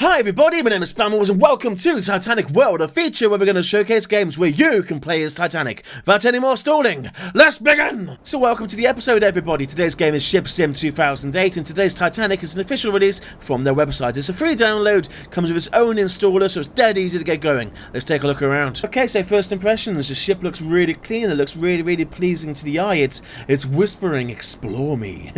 Hi everybody, my name is Spammals and welcome to Titanic World, a feature where we're going to showcase games where you can play as Titanic. Without any more stalling, let's begin! So welcome to the episode everybody. Today's game is Ship Sim 2008 and today's Titanic is an official release from their website. It's a free download, comes with its own installer, so it's dead easy to get going. Let's take a look around. Okay, so first impressions, the ship looks really clean, it looks really pleasing to the eye. It's whispering, explore me.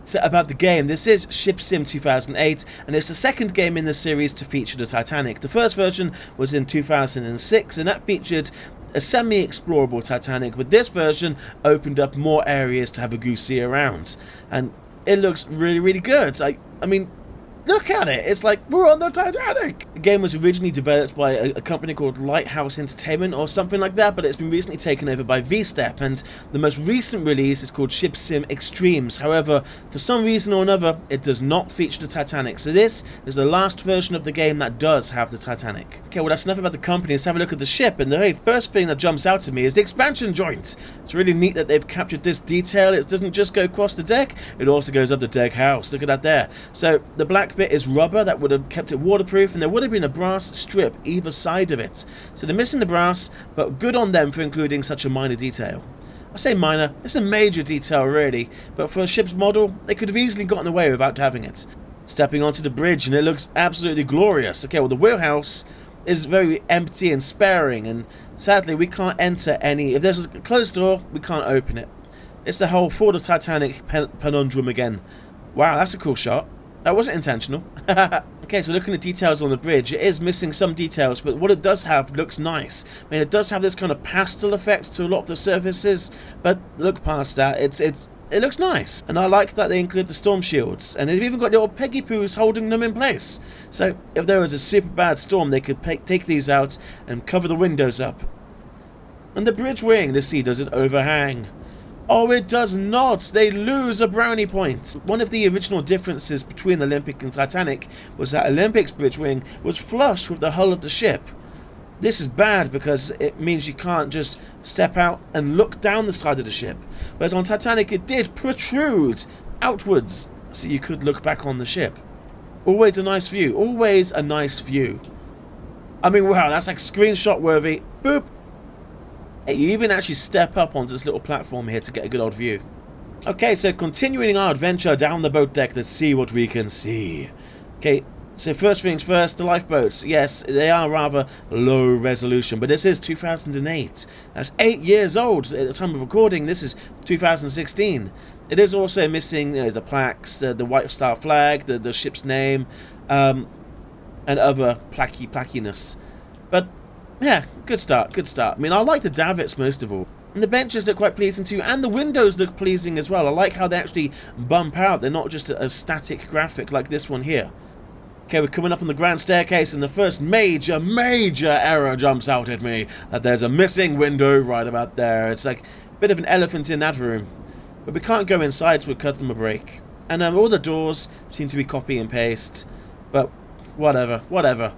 So about the game, this is Ship Sim 2008 and it's the second game in the series to feature the Titanic. The first version was in 2006 and that featured a semi-explorable Titanic, but this version opened up more areas to have a goosey around and it looks really good. I mean, look at it, it's like we're on the Titanic! The game was originally developed by a company called Lighthouse Entertainment or something like that, but it's been recently taken over by V-Step, and the most recent release is called Ship Sim Extremes. However, for some reason or another, it does not feature the Titanic, so this is the last version of the game that does have the Titanic. Okay, well that's enough about the company, let's have a look at the ship, and the very first thing that jumps out at me is the expansion joint. It's really neat that they've captured this detail. It doesn't just go across the deck, it also goes up the deck house. Look at that there. So the black bit is rubber that would have kept it waterproof, and there would have been a brass strip either side of it. So they're missing the brass, but good on them for including such a minor detail. I say minor, it's a major detail really, but for a ship's model, they could have easily gotten away without having it. Stepping onto the bridge and it looks absolutely glorious. Okay, well the wheelhouse is very empty and sparing, and sadly we can't enter any. If there's a closed door, we can't open it. It's the whole for the Titanic conundrum again. Wow, that's a cool shot. That wasn't intentional. Okay, so looking at details on the bridge, it is missing some details, but what it does have looks nice. I mean, it does have this kind of pastel effects to a lot of the surfaces, but look past that, it looks nice. And I like that they include the storm shields, and they've even got little peggy poos holding them in place. So if there was a super bad storm, they could take these out and cover the windows up. And the bridge wing, let's see, does it overhang? Oh, it does not! They lose a brownie point! One of the original differences between Olympic and Titanic was that Olympic's bridge wing was flush with the hull of the ship. This is bad because it means you can't just step out and look down the side of the ship. Whereas on Titanic it did protrude outwards, so you could look back on the ship. Always a nice view. Always a nice view. I mean, wow, that's like screenshot worthy. Boop! Hey, you even actually step up onto this little platform here to get a good old view. Okay, so continuing our adventure down the boat deck, let's see what we can see. Okay, so first things first, the lifeboats. Yes, they are rather low resolution, but this is 2008. That's 8 years old at the time of recording. This is 2016. It is also missing the plaques, the White Star flag, the ship's name, and other plackiness. But yeah, good start. I mean, I like the davits most of all. And the benches look quite pleasing too, and the windows look pleasing as well. I like how they actually bump out. They're not just a static graphic like this one here. Okay, we're coming up on the grand staircase, and the first major error jumps out at me. That there's a missing window right about there. It's like a bit of an elephant in that room. But we can't go inside, so we'll cut them a break. And all the doors seem to be copy and paste. But whatever.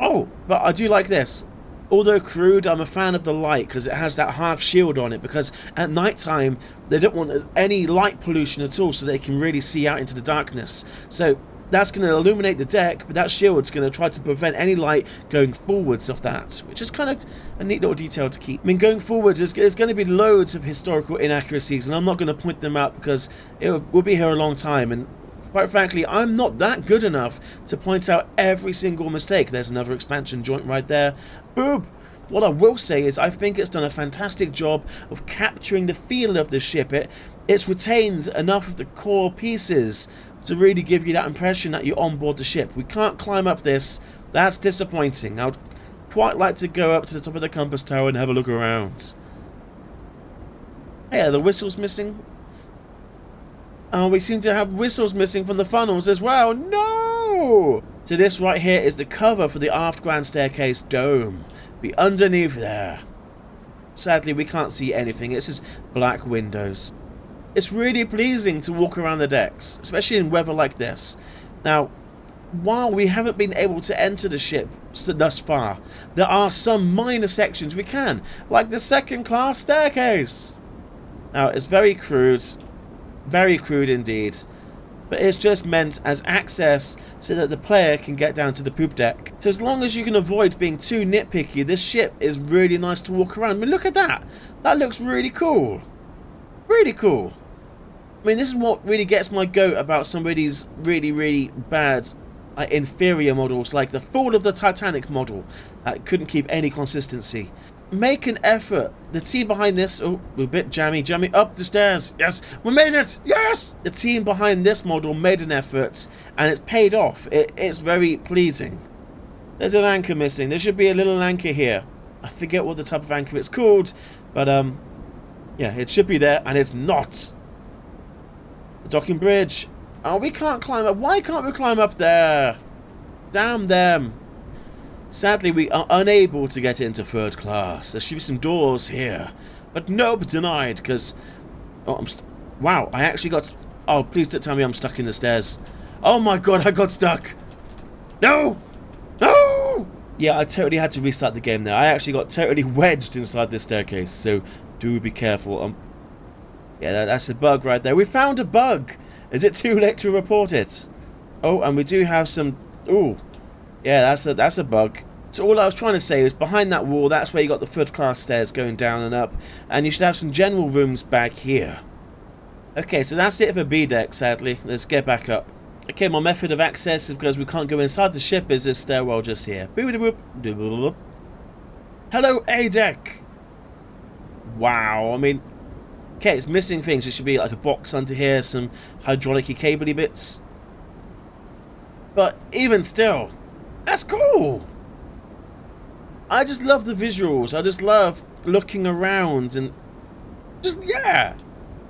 Oh, but I do like this. Although crude, I'm a fan of the light because it has that half shield on it, because at night time they don't want any light pollution at all, so they can really see out into the darkness. So that's going to illuminate the deck, but that shield's going to try to prevent any light going forwards of that, which is kind of a neat little detail to keep. I mean, going forwards, there's going to be loads of historical inaccuracies, and I'm not going to point them out because we'll be here a long time, and quite frankly, I'm not that good enough to point out every single mistake. There's another expansion joint right there. Boom! What I will say is I think it's done a fantastic job of capturing the feel of the ship. It's retained enough of the core pieces to really give you that impression that you're on board the ship. We can't climb up this. That's disappointing. I would quite like to go up to the top of the compass tower and have a look around. Hey, are the whistles missing? Oh, we seem to have whistles missing from the funnels as well. No! So this right here is the cover for the aft grand staircase dome. Be underneath there. Sadly, we can't see anything. It's just black windows. It's really pleasing to walk around the decks, especially in weather like this. Now, while we haven't been able to enter the ship thus far, there are some minor sections we can, like the second class staircase. Now, it's very crude indeed. but it's just meant as access so that the player can get down to the poop deck. So as long as you can avoid being too nitpicky, this ship is really nice to walk around. I mean, look at that. That looks really cool. Really cool. I mean, this is what really gets my goat about some of these really, really bad inferior models, like the Fall of the Titanic model that couldn't keep any consistency. Make an effort. The team behind this, oh, we're a bit jammy up the stairs. Yes, we made it. Yes, the team behind this model made an effort, and it's paid off. It's very pleasing. There's an anchor missing. There should be a little anchor here. I forget what the type of anchor it's called, but yeah, it should be there, and it's not. The docking bridge. Oh, we can't climb up. Why can't we climb up there? Damn them. Sadly, we are unable to get into third class. There should be some doors here. But nope, denied, because... Oh, wow, I actually got... Oh, please don't tell me I'm stuck in the stairs. Oh my god, I got stuck. No! No! Yeah, I totally had to restart the game there. I actually got totally wedged inside this staircase, so do be careful. Yeah, that's a bug right there. We found a bug! Is it too late to report it? Oh, and we do have some... Ooh. Yeah, that's a bug. So all I was trying to say is behind that wall, that's where you got the third class stairs going down and up. And you should have some general rooms back here. Okay, so that's it for B deck, sadly. Let's get back up. Okay, my method of access is because we can't go inside the ship is this stairwell just here. Hello, A deck! Wow, I mean... Okay, it's missing things. There should be like a box under here, some hydraulic-y cable-y bits. But even still, that's cool! I just love the visuals. I just love looking around and just, yeah!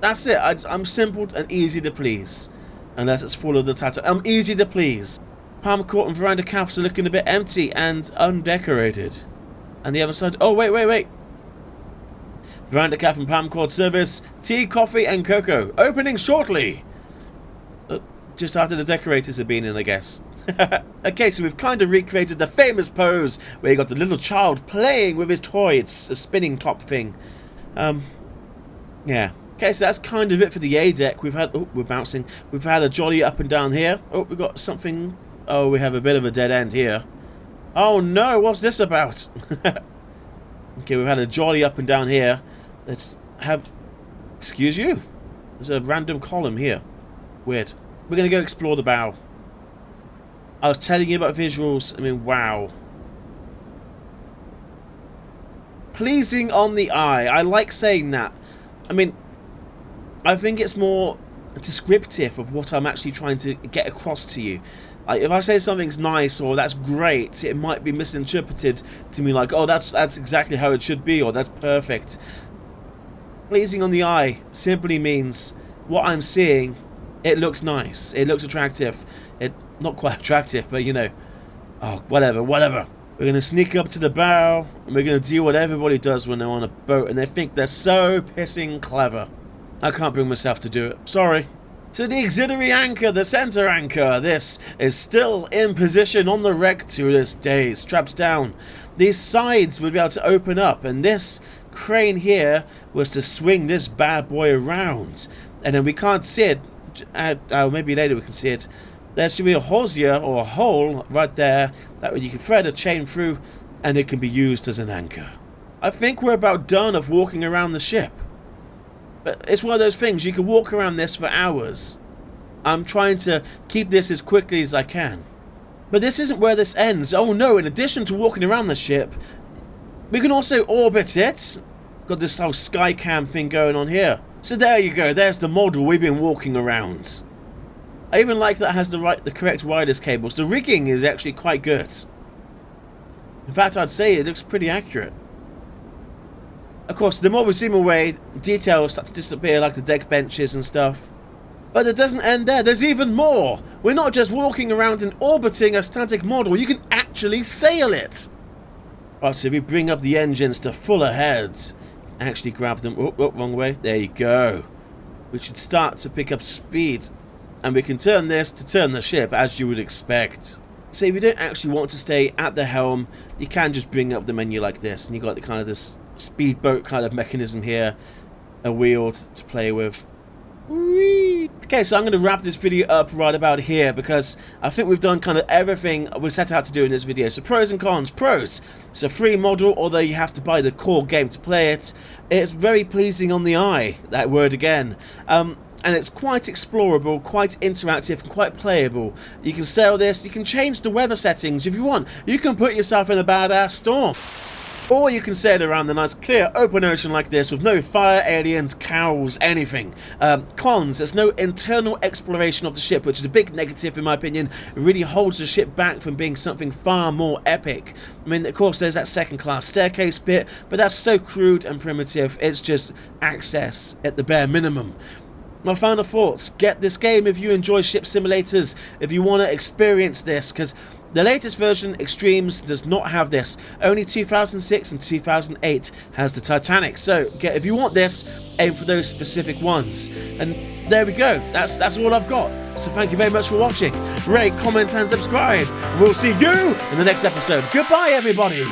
That's it. I'm simple and easy to please. Unless it's full of the tattoo. I'm easy to please. Palm court and veranda caps are looking a bit empty and undecorated. And the other side... Oh, wait. Veranda Cafe and Palm Court service, tea, coffee and cocoa. Opening shortly. Just after the decorators have been in, I guess. Okay, so we've kind of recreated the famous pose where you got the little child playing with his toy. It's a spinning top thing. Yeah. Okay, so that's kind of it for the A deck. We've had... Oh, we're bouncing. We've had a jolly up and down here. Oh, we've got something... Oh, we have a bit of a dead end here. Oh no, what's this about? Okay, we've had a jolly up and down here. Let's have... Excuse you? There's a random column here. Weird. We're going to go explore the bow. I was telling you about visuals. I mean, wow. Pleasing on the eye. I like saying that. I mean, I think it's more descriptive of what I'm actually trying to get across to you. Like, if I say something's nice or that's great, it might be misinterpreted to me like, oh, that's exactly how it should be, or that's perfect. Pleasing on the eye simply means what I'm seeing, it looks nice, it looks attractive. It not quite attractive, but you know, oh, whatever. We're going to sneak up to the bow, and we're going to do what everybody does when they're on a boat, and they think they're so pissing clever. I can't bring myself to do it. Sorry. So the auxiliary anchor, the center anchor, this is still in position on the wreck to this day, strapped down. These sides would be able to open up, and this crane here was to swing this bad boy around. And then we can't see it, maybe later we can see it. There should be a hawser or a hole right there, that way you can thread a chain through, and it can be used as an anchor. I think we're about done of walking around the ship. But it's one of those things, you can walk around this for hours. I'm trying to keep this as quickly as I can. But this isn't where this ends. Oh no, in addition to walking around the ship, we can also orbit it. Got this whole sky cam thing going on here. So there you go, there's the model we've been walking around. I even like that it has the correct wireless cables. The rigging is actually quite good. In fact, I'd say it looks pretty accurate. Of course, the more we zoom away, details start to disappear, like the deck benches and stuff. But it doesn't end there. There's even more. We're not just walking around and orbiting a static model. You can actually sail it. Right, so if we bring up the engines to full ahead, actually grab them. Oh, wrong way. There you go. We should start to pick up speed. And we can turn this to turn the ship, as you would expect. So if you don't actually want to stay at the helm, you can just bring up the menu like this. And you've got the kind of this speedboat kind of mechanism here, a wheel to play with. Whee! Okay, so I'm going to wrap this video up right about here because I think we've done kind of everything we set out to do in this video. So pros and cons. Pros, it's a free model, although you have to buy the core game to play it. It's very pleasing on the eye, that word again. And it's quite explorable, quite interactive, and quite playable. You can sail this, you can change the weather settings if you want. You can put yourself in a badass storm. Or you can sail around the nice clear open ocean like this with no fire, aliens, cows, anything. Cons, there's no internal exploration of the ship, which is a big negative in my opinion. It really holds the ship back from being something far more epic. I mean, of course there's that second class staircase bit, but that's so crude and primitive, it's just access at the bare minimum. My final thoughts, get this game if you enjoy ship simulators, if you want to experience this, because the latest version, Extremes, does not have this. Only 2006 and 2008 has the Titanic. So, if you want this, aim for those specific ones. And there we go. That's all I've got. So thank you very much for watching. Rate, comment, and subscribe. We'll see you in the next episode. Goodbye, everybody.